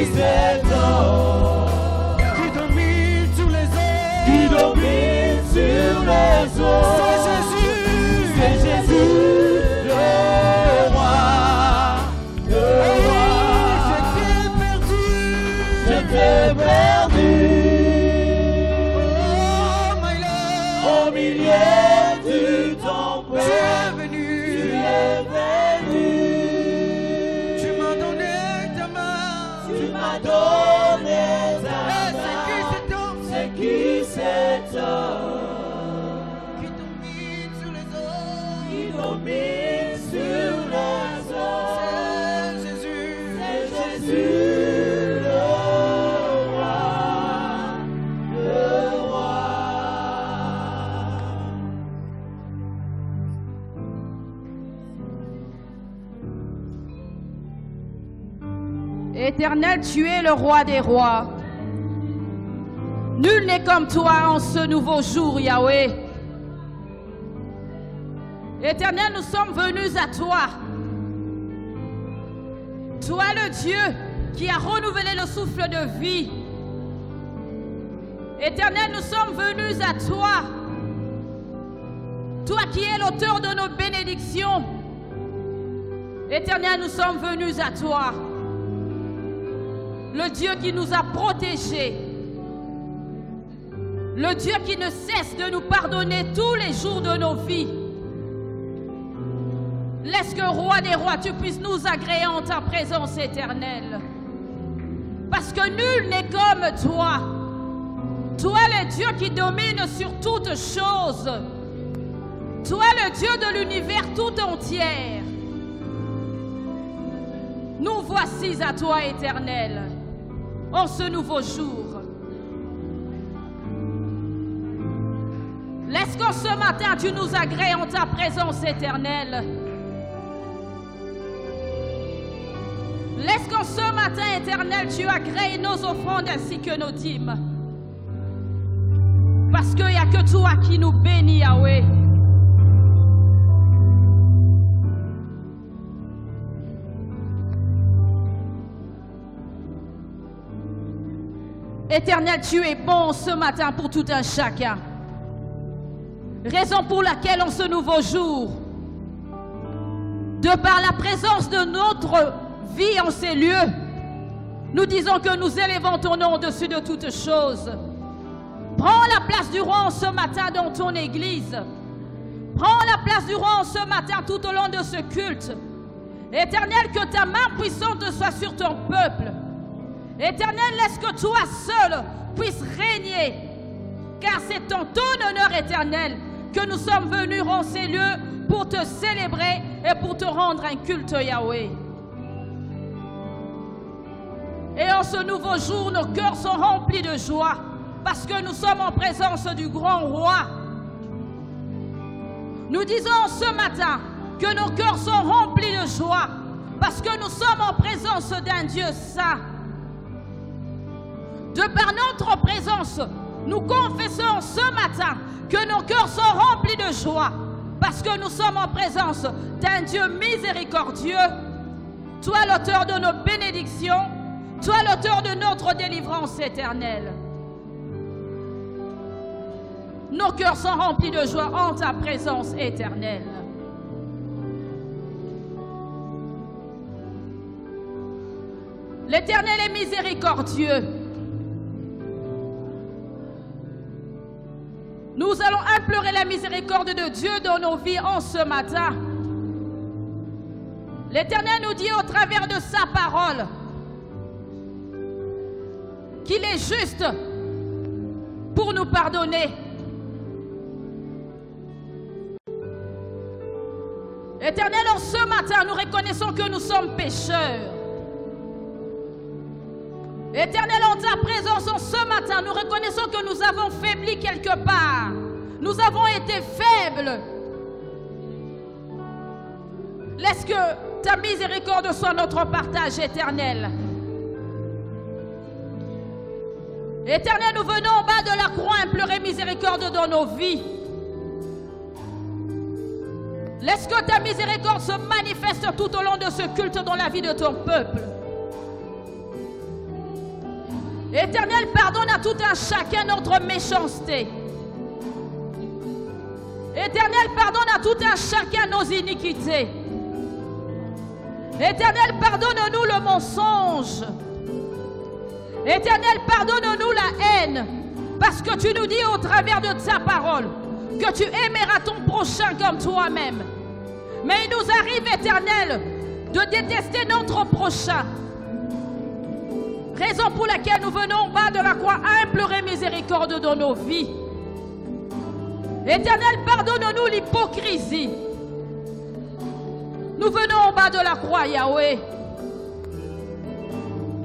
s'étend, qui domine sur les eaux, qui domine sur les eaux. C'est Jésus, le roi, le roi. Je t'ai perdu, au milieu du temple. Tu es venu, tu m'as donné ta main, tu m'as donné ta main. C'est qui cet homme qui domine sur les eaux, qui domine sur les eaux? C'est Jésus, le roi, le roi. Éternel, tu es le roi des rois. Nul n'est comme toi en ce nouveau jour, Yahweh. Éternel, nous sommes venus à toi. Toi, le Dieu qui a renouvelé le souffle de vie. Éternel, nous sommes venus à toi. Toi qui es l'auteur de nos bénédictions. Éternel, nous sommes venus à toi. Le Dieu qui nous a protégés. Le Dieu qui ne cesse de nous pardonner tous les jours de nos vies. Laisse que, roi des rois, tu puisses nous agréer en ta présence éternelle. Parce que nul n'est comme toi. Toi, le Dieu qui domine sur toutes choses. Toi, le Dieu de l'univers tout entier. Nous voici à toi, éternel, en ce nouveau jour. Laisse qu'en ce matin, tu nous agrées en ta présence éternelle. Laisse qu'en ce matin, éternel, tu agrées nos offrandes ainsi que nos dîmes. Parce qu'il n'y a que toi qui nous bénis, Yahweh. Éternel, tu es bon ce matin pour tout un chacun. Raison pour laquelle en ce nouveau jour, de par la présence de notre vie en ces lieux, nous disons que nous élevons ton nom au-dessus de toutes choses. Prends la place du roi en ce matin dans ton église. Prends la place du roi en ce matin tout au long de ce culte. Éternel, que ta main puissante soit sur ton peuple. Éternel, laisse que toi seul puisses régner. Car c'est en ton honneur éternel que nous sommes venus en ces lieux pour te célébrer et pour te rendre un culte, Yahweh. Et en ce nouveau jour, nos cœurs sont remplis de joie parce que nous sommes en présence du grand roi. Nous disons ce matin que nos cœurs sont remplis de joie parce que nous sommes en présence d'un Dieu saint. De par notre présence, nous confessons ce matin que nos cœurs sont remplis de joie parce que nous sommes en présence d'un Dieu miséricordieux. Toi, l'auteur de nos bénédictions, toi, l'auteur de notre délivrance éternelle. Nos cœurs sont remplis de joie en ta présence éternelle. L'Éternel est miséricordieux. Nous allons implorer la miséricorde de Dieu dans nos vies en ce matin. L'Éternel nous dit au travers de sa parole qu'il est juste pour nous pardonner. Éternel, en ce matin, nous reconnaissons que nous sommes pécheurs. Éternel, en ta présence, en ce matin, nous reconnaissons que nous avons faibli quelque part. Nous avons été faibles. Laisse que ta miséricorde soit notre partage éternel. Éternel, nous venons en bas de la croix implorer miséricorde dans nos vies. Laisse que ta miséricorde se manifeste tout au long de ce culte dans la vie de ton peuple. Éternel, pardonne à tout un chacun notre méchanceté. Éternel, pardonne à tout un chacun nos iniquités. Éternel, pardonne-nous le mensonge. Éternel, pardonne-nous la haine. Parce que tu nous dis au travers de ta parole que tu aimeras ton prochain comme toi-même. Mais il nous arrive, Éternel, de détester notre prochain. Raison pour laquelle nous venons au bas de la croix à implorer miséricorde dans nos vies. Éternel, pardonne-nous l'hypocrisie. Nous venons au bas de la croix, Yahweh.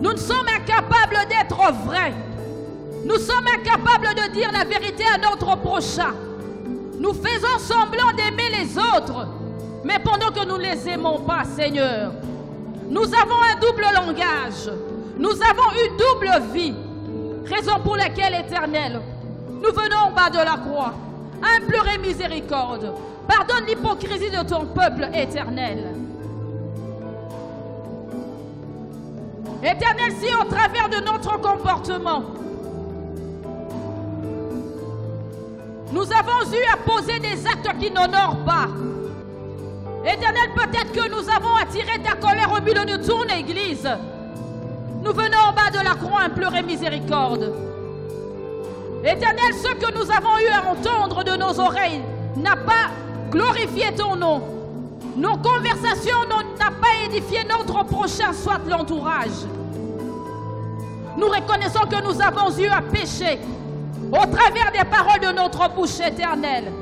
Nous ne sommes incapables d'être vrais. Nous sommes incapables de dire la vérité à notre prochain. Nous faisons semblant d'aimer les autres, mais pendant que nous ne les aimons pas, Seigneur, nous avons un double langage. Nous avons une double vie. Raison pour laquelle, Éternel, nous venons au bas de la croix à implorer miséricorde. Pardonne l'hypocrisie de ton peuple, Éternel. Éternel, si au travers de notre comportement, nous avons eu à poser des actes qui n'honorent pas. Éternel, peut-être que nous avons attiré ta colère au milieu de ton Église. Nous venons au bas de la croix implorer miséricorde. Éternel, ce que nous avons eu à entendre de nos oreilles n'a pas glorifié ton nom. Nos conversations n'ont pas édifié notre prochain, soit l'entourage. Nous reconnaissons que nous avons eu à pécher au travers des paroles de notre bouche, Éternel.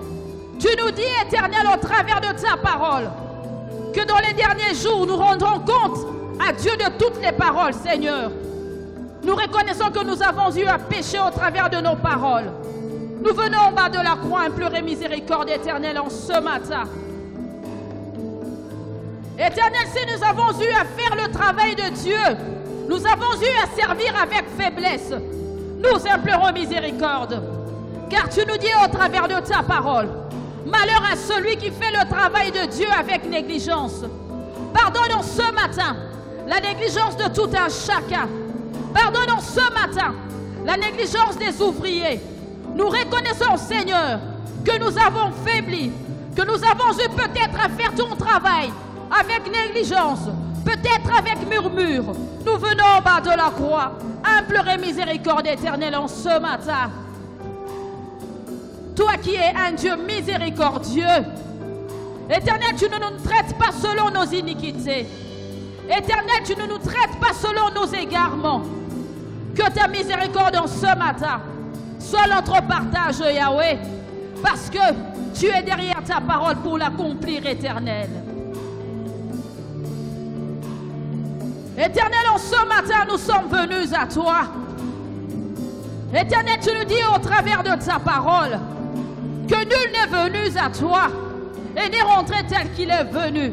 Tu nous dis, Éternel, au travers de ta parole, que dans les derniers jours, nous rendrons compte à Dieu de toutes les paroles, Seigneur. Nous reconnaissons que nous avons eu à pécher au travers de nos paroles. Nous venons en bas de la croix implorer miséricorde, Éternel, en ce matin. Éternel, si nous avons eu à faire le travail de Dieu, nous avons eu à servir avec faiblesse, nous implorons miséricorde. Car tu nous dis au travers de ta parole, malheur à celui qui fait le travail de Dieu avec négligence. Pardonne ce matin la négligence de tout un chacun. Pardonne ce matin la négligence des ouvriers. Nous reconnaissons, Seigneur, que nous avons faibli, que nous avons eu peut-être à faire ton travail avec négligence, peut-être avec murmure. Nous venons en bas de la croix, implorer miséricorde éternelle en ce matin. Toi qui es un Dieu miséricordieux, Éternel, tu ne nous traites pas selon nos iniquités. Éternel, tu ne nous traites pas selon nos égarements. Que ta miséricorde en ce matin soit notre partage, Yahweh, parce que tu es derrière ta parole pour l'accomplir, Éternel. Éternel, en ce matin, nous sommes venus à toi. Éternel, tu nous dis au travers de ta parole que nul n'est venu à toi et n'est rentré tel qu'il est venu.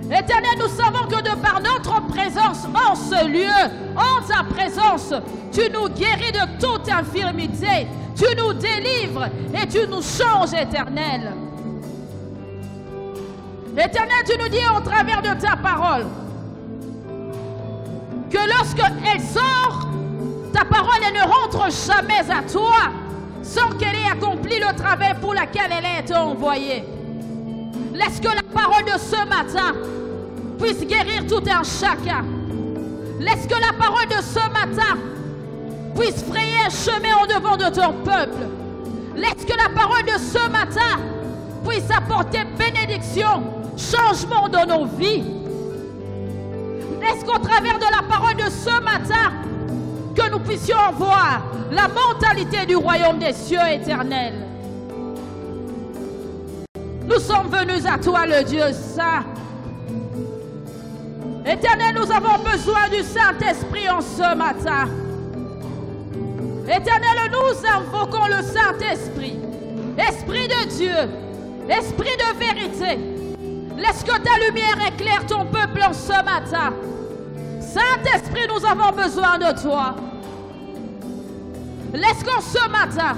Éternel, nous savons que de par notre présence en ce lieu, en ta présence, tu nous guéris de toute infirmité, tu nous délivres et tu nous changes, Éternel. Éternel, tu nous dis au travers de ta parole que lorsqu'elle sort, ta parole elle ne rentre jamais à toi sans qu'elle ait accompli le travail pour lequel elle a été envoyée. Laisse que la parole de ce matin puisse guérir tout un chacun. Laisse que la parole de ce matin puisse frayer un chemin en devant de ton peuple. Laisse que la parole de ce matin puisse apporter bénédiction, changement dans nos vies. Laisse qu'au travers de la parole de ce matin, que nous puissions voir la mentalité du royaume des cieux éternels. Nous sommes venus à toi, le Dieu saint. Éternel, nous avons besoin du Saint-Esprit en ce matin. Éternel, nous invoquons le Saint-Esprit. Esprit de Dieu, Esprit de vérité. Laisse que ta lumière éclaire ton peuple en ce matin. Saint-Esprit, nous avons besoin de toi. Laisse qu'en ce matin,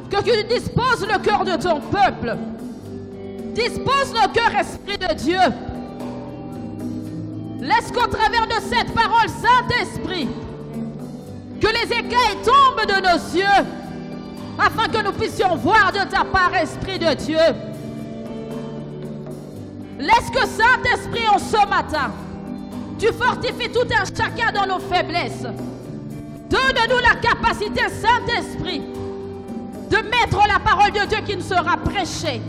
que tu disposes le cœur de ton peuple. Dispose le cœur, Esprit de Dieu. Laisse qu'au travers de cette parole, Saint-Esprit, Que les écailles tombent de nos yeux, afin que nous puissions voir de ta part, Esprit de Dieu. Laisse que Saint-Esprit, en ce matin, tu fortifies tout un chacun dans nos faiblesses. Donne-nous la capacité, Saint-Esprit, de mettre la parole de Dieu qui nous sera prêchée.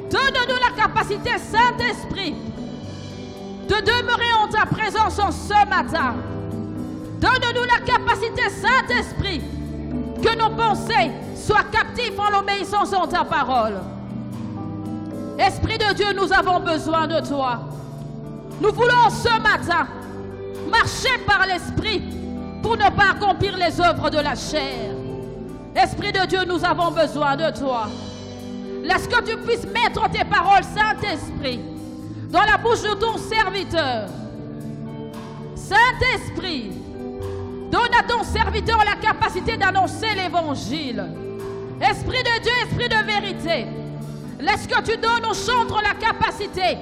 Donne-nous la capacité, Saint-Esprit, de demeurer en ta présence en ce matin. Donne-nous la capacité, Saint-Esprit, que nos pensées soient captives en l'obéissance en ta parole. Esprit de Dieu, nous avons besoin de toi. Nous voulons ce matin marcher par l'Esprit pour ne pas accomplir les œuvres de la chair. Esprit de Dieu, nous avons besoin de toi. Laisse que tu puisses mettre tes paroles, Saint-Esprit, dans la bouche de ton serviteur. Saint-Esprit, donne à ton serviteur la capacité d'annoncer l'évangile. Esprit de Dieu, Esprit de vérité, laisse que tu donnes aux chantres la capacité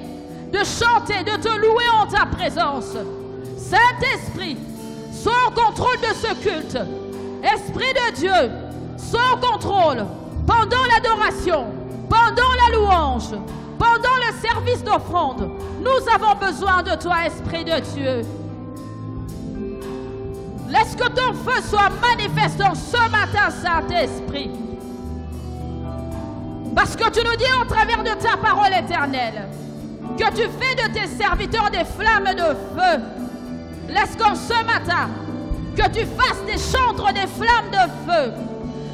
de chanter, de te louer en ta présence. Saint-Esprit, sois au contrôle de ce culte. Esprit de Dieu, sois au contrôle pendant l'adoration, pendant la louange, pendant le service d'offrande. Nous avons besoin de toi, Esprit de Dieu. Laisse que ton feu soit manifestant ce matin, Saint-Esprit. Parce que tu nous dis au travers de ta parole éternelle que tu fais de tes serviteurs des flammes de feu. Laisse qu'en ce matin, que tu fasses des chantres des flammes de feu.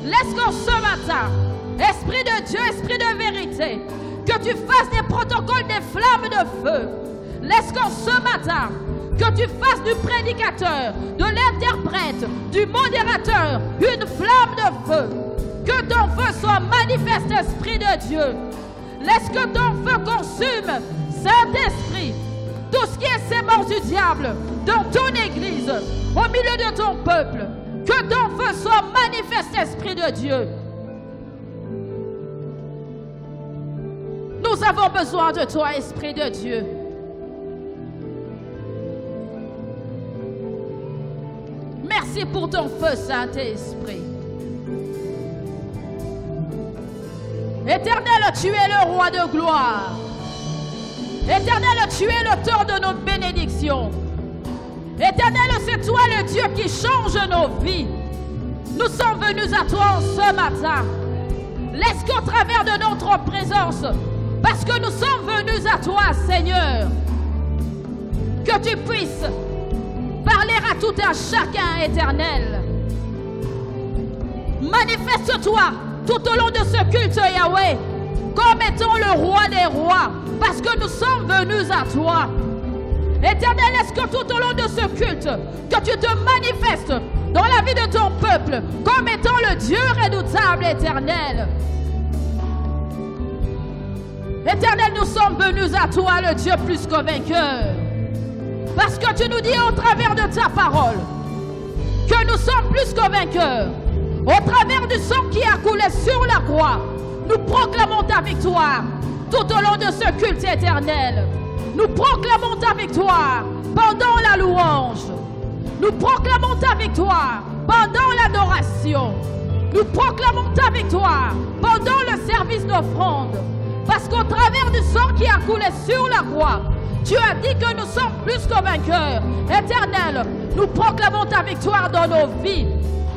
Laisse qu'en ce matin, Esprit de Dieu, Esprit de vérité, que tu fasses des protocoles des flammes de feu. Laisse qu'en ce matin, que tu fasses du prédicateur, de l'interprète, du modérateur, une flamme de feu. Que ton feu soit manifeste, Esprit de Dieu. Laisse que ton feu consume, Saint-Esprit, tout ce qui est sémence du diable dans ton église, au milieu de ton peuple. Que ton feu soit manifeste, Esprit de Dieu. Nous avons besoin de toi, Esprit de Dieu. Merci pour ton feu, Saint-Esprit. Éternel, tu es le roi de gloire. Éternel, tu es l'auteur de nos bénédictions. Éternel, c'est toi le Dieu qui change nos vies. Nous sommes venus à toi ce matin. Laisse qu'au travers de notre présence, parce que nous sommes venus à toi, Seigneur, que tu puisses parler à tout un chacun, Éternel. Manifeste-toi tout au long de ce culte, Yahweh, comme étant le roi des rois, parce que nous sommes venus à toi. Éternel, est-ce que tout au long de ce culte, que tu te manifestes dans la vie de ton peuple, comme étant le Dieu redoutable, Éternel. Éternel, nous sommes venus à toi, le Dieu plus que vainqueur. Parce que tu nous dis au travers de ta parole que nous sommes plus que vainqueurs. Au travers du sang qui a coulé sur la croix, nous proclamons ta victoire tout au long de ce culte éternel. Nous proclamons ta victoire pendant la louange. Nous proclamons ta victoire pendant l'adoration. Nous proclamons ta victoire pendant le service d'offrande. Parce qu'au travers du sang qui a coulé sur la croix, tu as dit que nous sommes plus que vainqueurs. Éternel, nous proclamons ta victoire dans nos vies.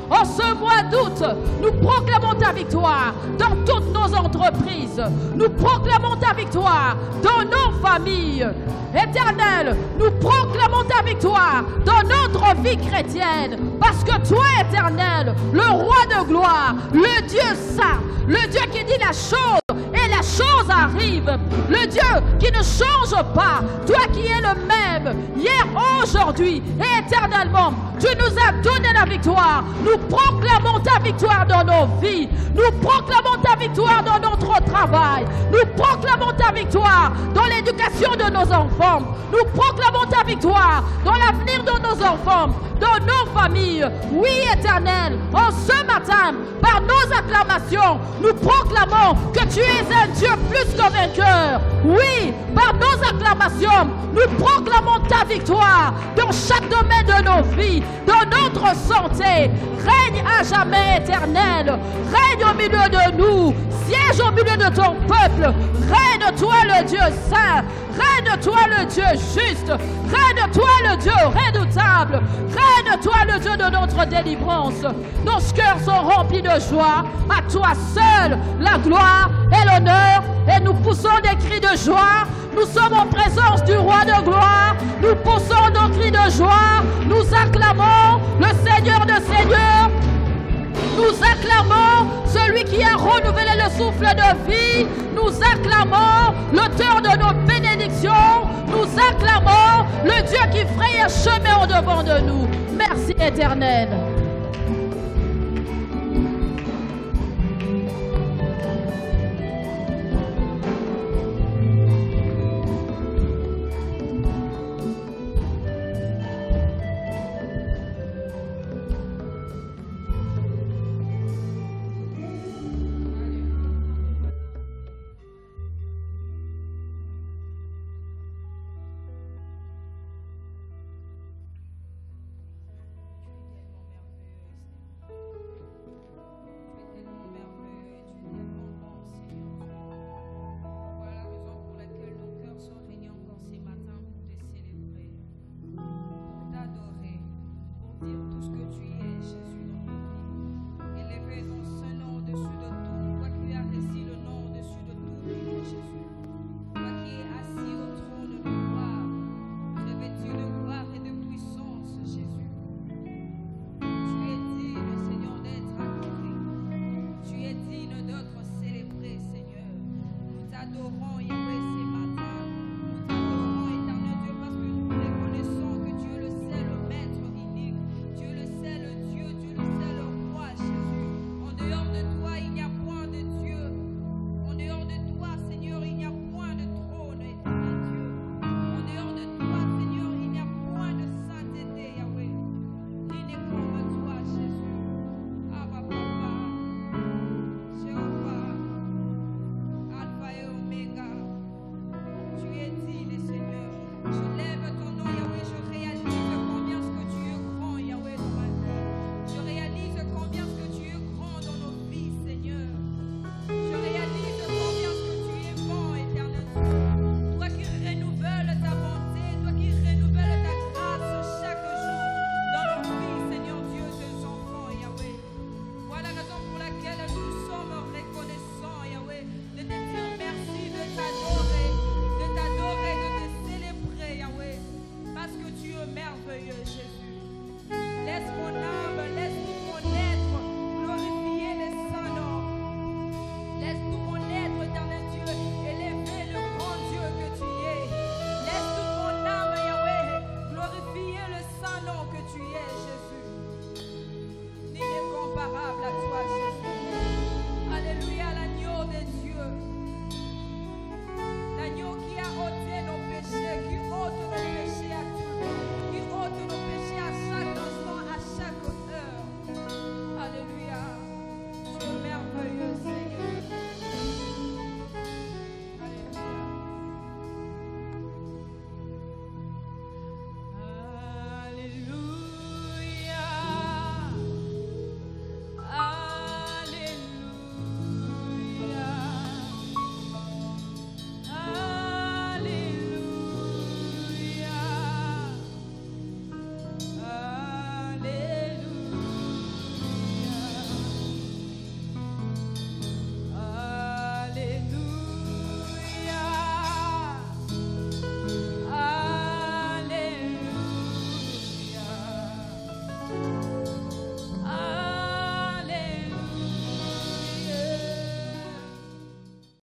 En ce mois d'août, nous proclamons ta victoire dans toutes nos entreprises. Nous proclamons ta victoire dans nos familles. Éternel, nous proclamons ta victoire dans notre vie chrétienne. Parce que toi, Éternel, le roi de gloire, le Dieu saint, le Dieu qui dit la chose et la chose arrive. Le Dieu qui ne change pas. Toi qui es le même hier, aujourd'hui et éternellement. Tu nous as donné la victoire. Nous proclamons ta victoire dans nos vies. Nous proclamons ta victoire dans notre travail. Nous proclamons ta victoire victoire dans l'éducation de nos enfants. Nous proclamons ta victoire dans l'avenir de nos enfants, dans nos familles. Oui, Éternel, en ce matin, par nos acclamations, nous proclamons que tu es un Dieu plus que vainqueur. Oui, par nos acclamations, nous proclamons ta victoire dans chaque domaine de nos vies, dans notre santé. Règne à jamais, Éternel. Règne au milieu de nous. Siège au milieu de ton peuple. Règne toi le Dieu saint. Règne toi le Dieu juste. Règne toi le Dieu redoutable. Règne toi le Dieu de notre délivrance. Nos cœurs sont remplis de joie. À toi seul la gloire et l'honneur. Et nous poussons des cris de joie. Nous sommes en présence du roi de gloire. Nous poussons nos cris de joie. Nous acclamons le Seigneur de Seigneurs. Nous acclamons celui qui a renouvelé le souffle de vie. Nous acclamons l'auteur de nos bénédictions. Nous acclamons le Dieu qui fraye un chemin au devant de nous. Merci Éternel.